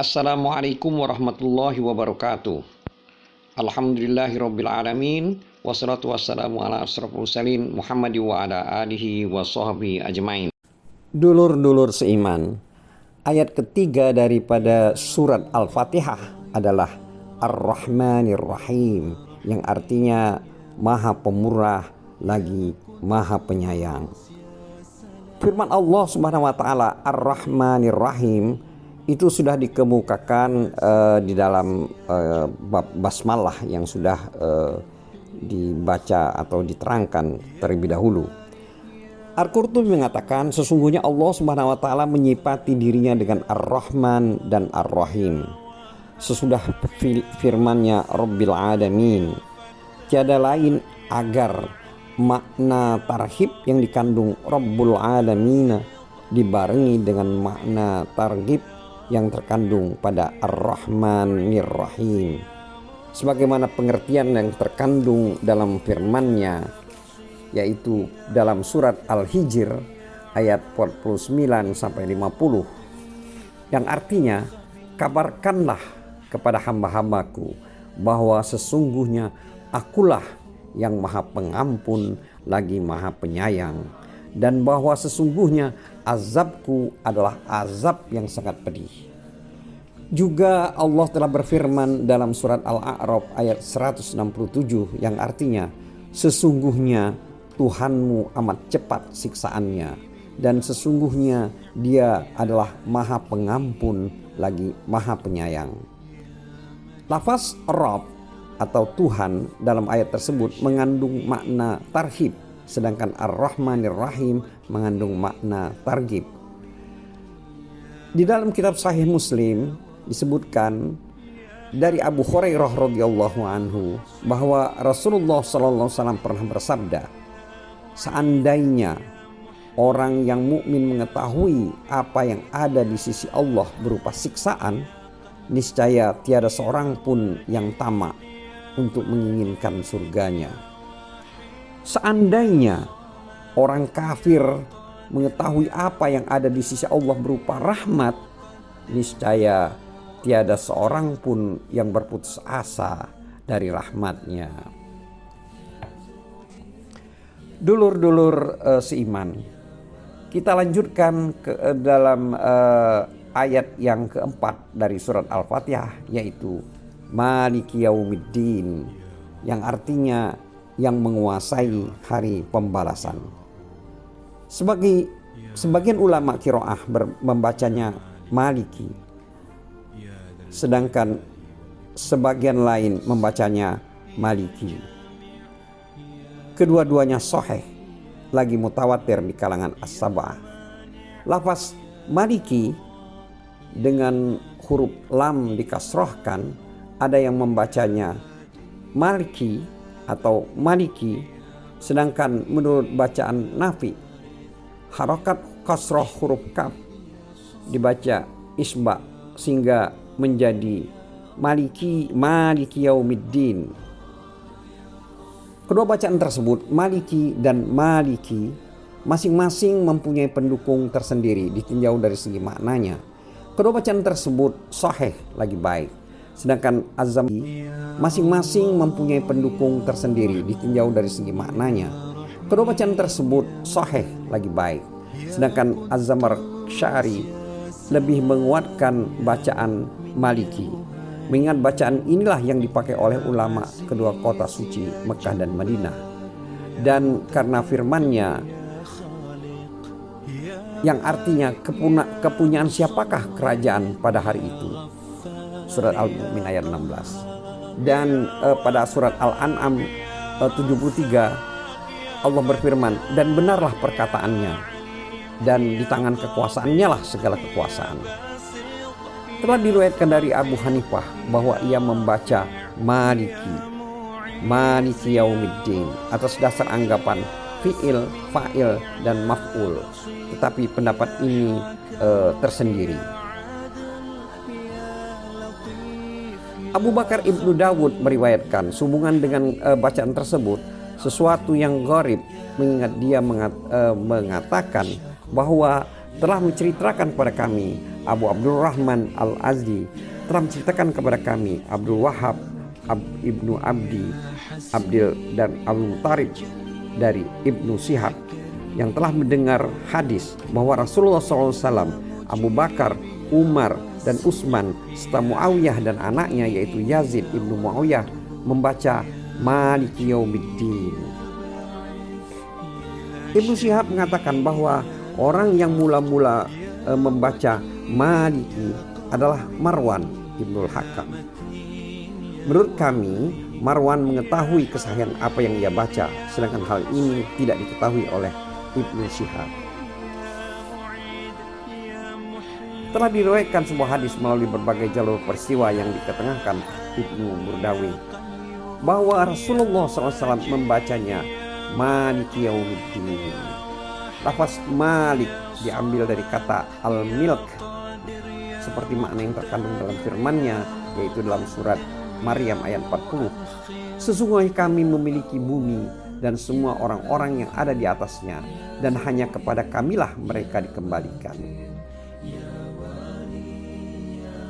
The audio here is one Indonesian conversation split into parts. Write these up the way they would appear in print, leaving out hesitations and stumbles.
Assalamualaikum warahmatullahi wabarakatuh. Alhamdulillahirabbil alamin wassalatu wassalamu ala asyrofil mursalin Muhammad wa ala alihi wa sahbihi ajmain. Dulur-dulur seiman, ayat ketiga daripada surat Al-Fatihah adalah Ar-Rahmanir Rahim, yang artinya Maha Pemurah lagi Maha Penyayang. Firman Allah Subhanahu wa taala Ar-Rahmanir Rahim itu sudah dikemukakan di dalam bab basmalah yang sudah dibaca atau diterangkan terlebih dahulu. Al-Qurtubi mengatakan sesungguhnya Allah Subhanahu wa taala menyifati dirinya dengan Ar-Rahman dan Ar-Rahim. Sesudah firman-Nya Rabbil Alamin, tiada lain agar makna tarhib yang dikandung Rabbul Alamin dibarengi dengan makna targhib yang terkandung pada Ar-Rahmanir Rahim, sebagaimana pengertian yang terkandung dalam firman-Nya, yaitu dalam surat Al-Hijr ayat 49-50, yang artinya, kabarkanlah kepada hamba-hambaku bahwa sesungguhnya akulah yang Maha Pengampun lagi Maha Penyayang, dan bahwa sesungguhnya azabku adalah azab yang sangat pedih. Juga Allah telah berfirman dalam surat Al-A'raf ayat 167 yang artinya, sesungguhnya Tuhanmu amat cepat siksaannya, dan sesungguhnya Dia adalah Maha Pengampun lagi Maha Penyayang. Lafaz Rabb atau Tuhan dalam ayat tersebut mengandung makna tarhib, sedangkan Ar-Rahmanir Rahim mengandung makna targhib. Di dalam kitab Sahih Muslim disebutkan dari Abu Hurairah radhiyallahu anhu bahwa Rasulullah sallallahu alaihi wasallam pernah bersabda, seandainya orang yang mukmin mengetahui apa yang ada di sisi Allah berupa siksaan, niscaya tiada seorang pun yang tamak untuk menginginkan surganya. Seandainya orang kafir mengetahui apa yang ada di sisi Allah berupa rahmat, niscaya tiada seorang pun yang berputus asa dari rahmat-Nya. Dulur-dulur seiman, kita lanjutkan ke dalam ayat yang keempat dari surat Al-Fatihah, yaitu Maliki Yaumiddin, yang artinya yang menguasai hari pembalasan. Sebagian ulama qiraah membacanya Maliki, sedangkan sebagian lain membacanya Maliki. Kedua-duanya sahih, lagi mutawatir di kalangan as-sab'ah. Lafaz Maliki dengan huruf lam dikasrohkan, ada yang membacanya Maliki atau Maliki, sedangkan menurut bacaan Nafi, harokat kasroh huruf kaf dibaca isba sehingga menjadi Maliki Yaumiddin. Kedua bacaan tersebut, Maliki dan Maliki, masing-masing mempunyai pendukung tersendiri ditinjau dari segi maknanya. Kedua bacaan tersebut sahih lagi baik, sedangkan azami masing-masing mempunyai pendukung tersendiri ditinjau dari segi maknanya. Kedua bacaan tersebut sahih lagi baik, sedangkan Az-Zamakhsyari lebih menguatkan bacaan Maliki, mengingat bacaan inilah yang dipakai oleh ulama kedua kota suci Mekah dan Madinah, dan karena firman-Nya yang artinya kepunyaan siapakah kerajaan pada hari itu, surat Al-Mu'min ayat 16. Dan pada surat Al-An'am 73 Allah berfirman, dan benarlah perkataannya, dan di tangan kekuasaannya lah segala kekuasaan. Telah diriwayatkan dari Abu Hanifah bahwa ia membaca Maliki Yaumiddin atas dasar anggapan fi'il, fa'il, dan maf'ul. Tetapi pendapat ini tersendiri. Abu Bakar Ibnu Dawud meriwayatkan sehubungan dengan bacaan tersebut sesuatu yang gharib, mengingat dia mengatakan bahwa telah menceritakan kepada kami Abu Abdurrahman Al-Azdi telah menceritakan kepada kami Abdul Wahab Ibnu Abdil dan Abu Mutarib dari Ibnu Syihab yang telah mendengar hadis bahwa Rasulullah SAW, Abu Bakar, Umar dan Utsman serta Muawiyah dan anaknya yaitu Yazid Ibnu Muawiyah membaca Maliki Yaumiddin. Ibnu Syihab mengatakan bahwa orang yang mula-mula membaca Maliki adalah Marwan Ibnul Hakam. Menurut kami, Marwan mengetahui kesahihan apa yang ia baca, sedangkan hal ini tidak diketahui oleh Ibnu Syihab. Telah diriwayatkan sebuah hadis melalui berbagai jalur peristiwa yang diketengahkan Ibnu Burdawi bahwa Rasulullah SAW membacanya Maliki Yaumiddin. Lafaz Malik diambil dari kata al-milk seperti makna yang terkandung dalam firman-Nya, yaitu dalam surat Maryam ayat 40. Sesungguhnya kami memiliki bumi dan semua orang-orang yang ada di atasnya, dan hanya kepada kamilah mereka dikembalikan.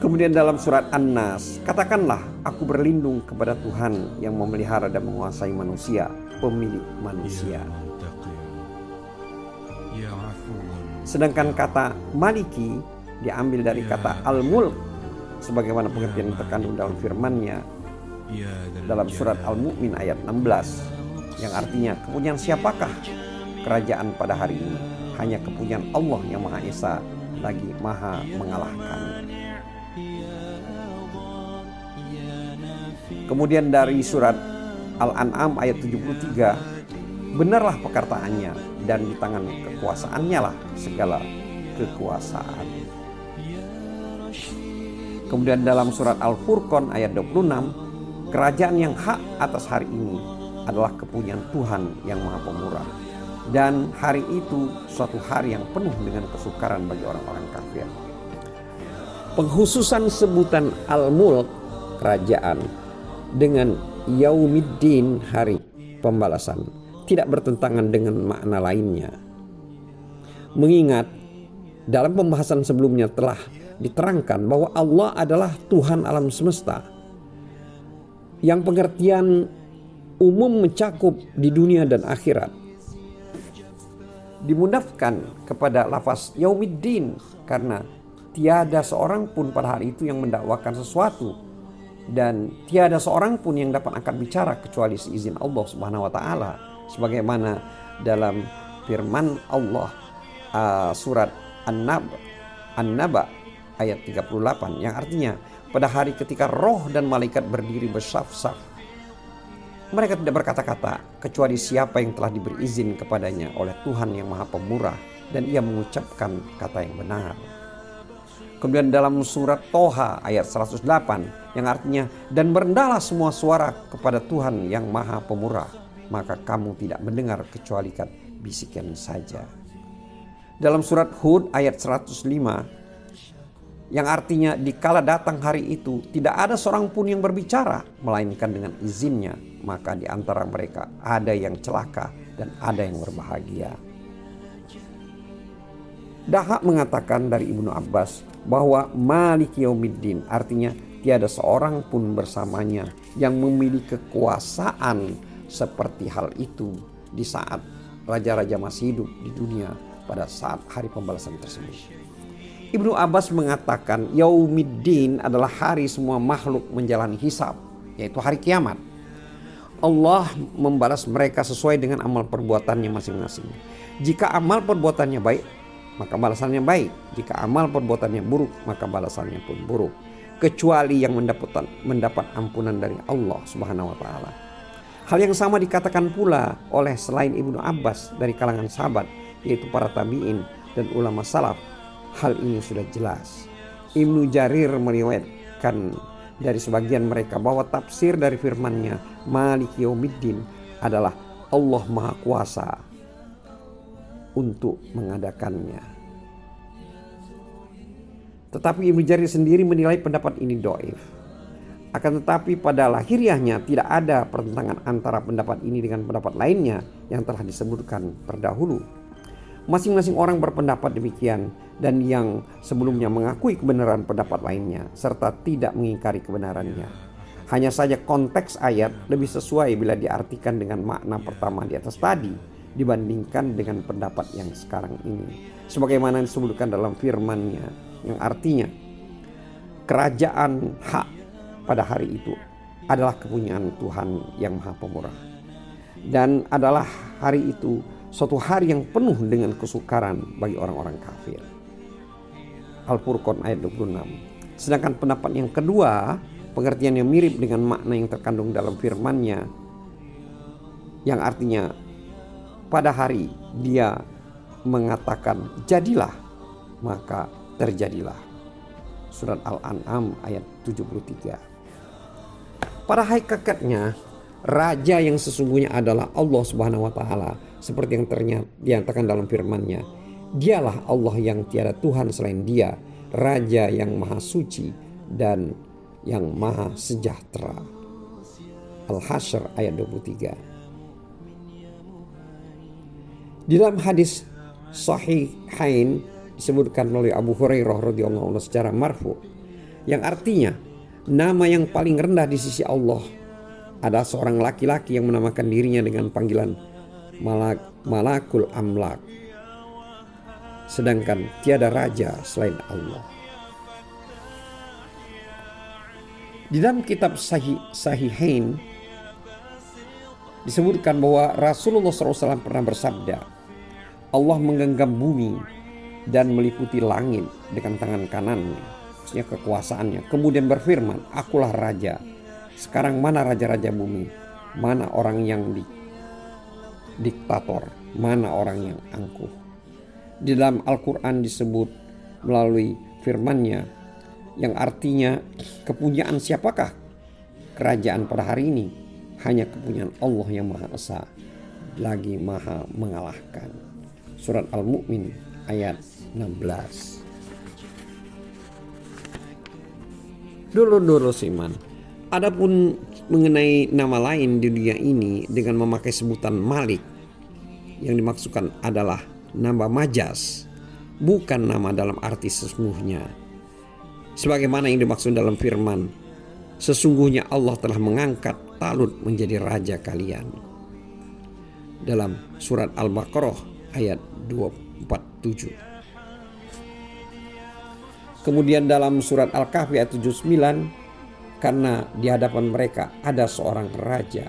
Kemudian dalam surat An-Nas, katakanlah aku berlindung kepada Tuhan yang memelihara dan menguasai manusia, pemilik manusia. Sedangkan kata Maliki diambil dari kata Al-Mulk, sebagaimana pengertian yang terkandung dalam firman-Nya dalam surat Al-Mu'min ayat 16, yang artinya kepunyaan siapakah kerajaan pada hari ini? Hanya kepunyaan Allah yang Maha Esa lagi Maha mengalahkan. Kemudian dari surat Al-An'am ayat 73, benarlah perkataannya dan di tangan kekuasaannya lah segala kekuasaan. Kemudian dalam surat Al-Furqan ayat 26, kerajaan yang hak atas hari ini adalah kepunyaan Tuhan yang Maha Pemurah, dan hari itu suatu hari yang penuh dengan kesukaran bagi orang-orang kafir. Pengkhususan sebutan Al-Mulk, kerajaan, dengan Yaumiddin, hari pembalasan, tidak bertentangan dengan makna lainnya. Mengingat dalam pembahasan sebelumnya telah diterangkan bahwa Allah adalah Tuhan alam semesta yang pengertian umum mencakup di dunia dan akhirat. Dimudahkan kepada lafaz Yaumiddin karena tiada seorang pun pada hari itu yang mendakwakan sesuatu, dan tiada seorang pun yang dapat angkat bicara kecuali seizin Allah Subhanahu wa taala, sebagaimana dalam firman Allah surat An-Naba ayat 38, yang artinya pada hari ketika roh dan malaikat berdiri bersaf-saf, mereka tidak berkata-kata kecuali siapa yang telah diberi izin kepadanya oleh Tuhan yang Maha Pemurah dan ia mengucapkan kata yang benar. Kemudian dalam surat Toha ayat 108 yang artinya dan merendahlah semua suara kepada Tuhan yang Maha Pemurah, maka kamu tidak mendengar kecuali bisikan saja. Dalam surat Hud ayat 105 yang artinya dikala datang hari itu tidak ada seorang pun yang berbicara melainkan dengan izinnya, maka di antara mereka ada yang celaka dan ada yang berbahagia. Dahak mengatakan dari Ibnu Abbas bahwa Maliki Yaumiddin artinya tiada seorang pun bersamanya yang memiliki kekuasaan seperti hal itu di saat raja-raja masih hidup di dunia pada saat hari pembalasan tersebut. Ibnu Abbas mengatakan Yaumiddin adalah hari semua makhluk menjalani hisab, yaitu hari kiamat. Allah membalas mereka sesuai dengan amal perbuatannya masing-masing. Jika amal perbuatannya baik, maka balasannya baik. Jika amal perbuatannya buruk, maka balasannya pun buruk. Kecuali yang mendapat ampunan dari Allah Subhanahu wa taala. Hal yang sama dikatakan pula oleh selain Ibnu Abbas dari kalangan sahabat, yaitu para tabi'in dan ulama salaf. Hal ini sudah jelas. Ibnu Jarir meriwayatkan dari sebagian mereka bahwa tafsir dari firman-Nya Maliki Yaumiddin adalah Allah Maha Kuasa untuk mengadakannya. Tetapi Ibnu Jarir sendiri menilai pendapat ini dhaif. Akan tetapi pada lahiriahnya tidak ada pertentangan antara pendapat ini dengan pendapat lainnya yang telah disebutkan terdahulu. Masing-masing orang berpendapat demikian, dan yang sebelumnya mengakui kebenaran pendapat lainnya serta tidak mengingkari kebenarannya. Hanya saja konteks ayat lebih sesuai bila diartikan dengan makna pertama di atas tadi dibandingkan dengan pendapat yang sekarang ini. Sebagaimana disebutkan dalam firman-Nya yang artinya kerajaan hak pada hari itu adalah kepunyaan Tuhan yang Maha Pemurah. Dan adalah hari itu suatu hari yang penuh dengan kesukaran bagi orang-orang kafir. Al-Furqan ayat 26. Sedangkan pendapat yang kedua, pengertian yang mirip dengan makna yang terkandung dalam firman-Nya yang artinya pada hari Dia mengatakan jadilah, maka terjadilah. Surat Al-An'am ayat 73. Pada hakikatnya raja yang sesungguhnya adalah Allah Subhanahu wa taala, seperti yang dinyatakan dalam firman-Nya. Dialah Allah yang tiada Tuhan selain Dia, raja yang maha suci dan yang maha sejahtera. Al-Hasyr ayat 23. Di dalam hadis Sahihain disebutkan melalui Abu Hurairah radhiyallahu anhu secara marfu, yang artinya nama yang paling rendah di sisi Allah ada seorang laki-laki yang menamakan dirinya dengan panggilan Malakul Amlak, sedangkan tiada raja selain Allah. Di dalam kitab Sahihain disebutkan bahwa Rasulullah SAW pernah bersabda, Allah menggenggam bumi dan meliputi langit dengan tangan kanannya, maksudnya kekuasaannya. Kemudian berfirman, akulah raja. Sekarang mana raja-raja bumi? Mana orang yang diktator? Mana orang yang angkuh? Di dalam Al-Quran disebut melalui firman-Nya yang artinya kepunyaan siapakah kerajaan pada hari ini? Hanya kepunyaan Allah yang Maha Esa, lagi Maha mengalahkan. Surat Al-Mu'min ayat 16. Dulu Siman. Adapun mengenai nama lain di dunia ini dengan memakai sebutan Malik, yang dimaksudkan adalah nama majas, bukan nama dalam arti sesungguhnya. Sebagaimana yang dimaksud dalam firman, sesungguhnya Allah telah mengangkat Talut menjadi raja kalian. Dalam surat Al-Baqarah ayat 247. Kemudian dalam surat Al-Kahfi ayat 79, karena di hadapan mereka ada seorang raja.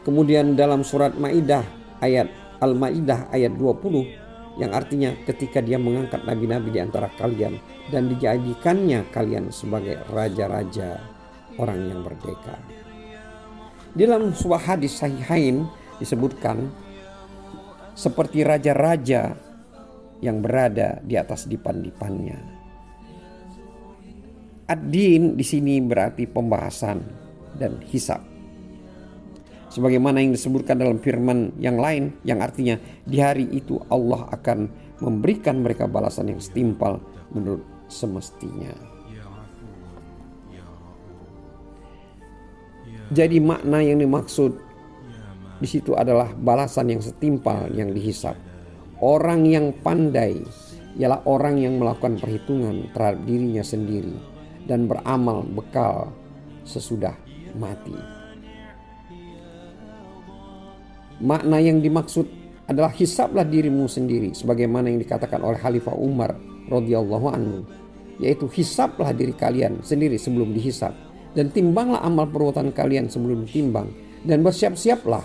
Kemudian dalam surat Maidah ayat Al-Maidah ayat 20 yang artinya ketika Dia mengangkat nabi-nabi di antara kalian dan dijadikannya kalian sebagai raja-raja orang yang merdeka. Di dalam sebuah hadis Sahihain disebutkan seperti raja-raja yang berada di atas dipan-dipannya. Ad-din di sini berarti pembahasan dan hisab. Sebagaimana yang disebutkan dalam firman yang lain yang artinya di hari itu Allah akan memberikan mereka balasan yang setimpal menurut semestinya. Jadi makna yang dimaksud di situ adalah balasan yang setimpal yang dihisab. Orang yang pandai ialah orang yang melakukan perhitungan terhadap dirinya sendiri dan beramal bekal sesudah mati. Makna yang dimaksud adalah hisablah dirimu sendiri sebagaimana yang dikatakan oleh Khalifah Umar radhiyallahu anhu, yaitu hisablah diri kalian sendiri sebelum dihisab, dan timbanglah amal perbuatan kalian sebelum ditimbang, dan bersiap-siaplah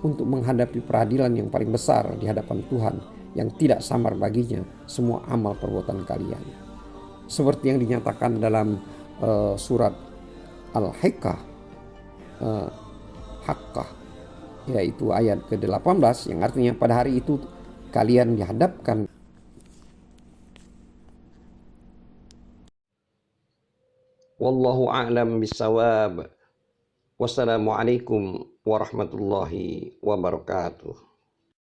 untuk menghadapi peradilan yang paling besar di hadapan Tuhan yang tidak samar baginya semua amal perbuatan kalian. Seperti yang dinyatakan dalam surat Al-Haqqah, yaitu ayat ke-18 yang artinya pada hari itu kalian dihadapkan. Wallahu a'lam bissawab. Wassalamualaikum warahmatullahi wabarakatuh.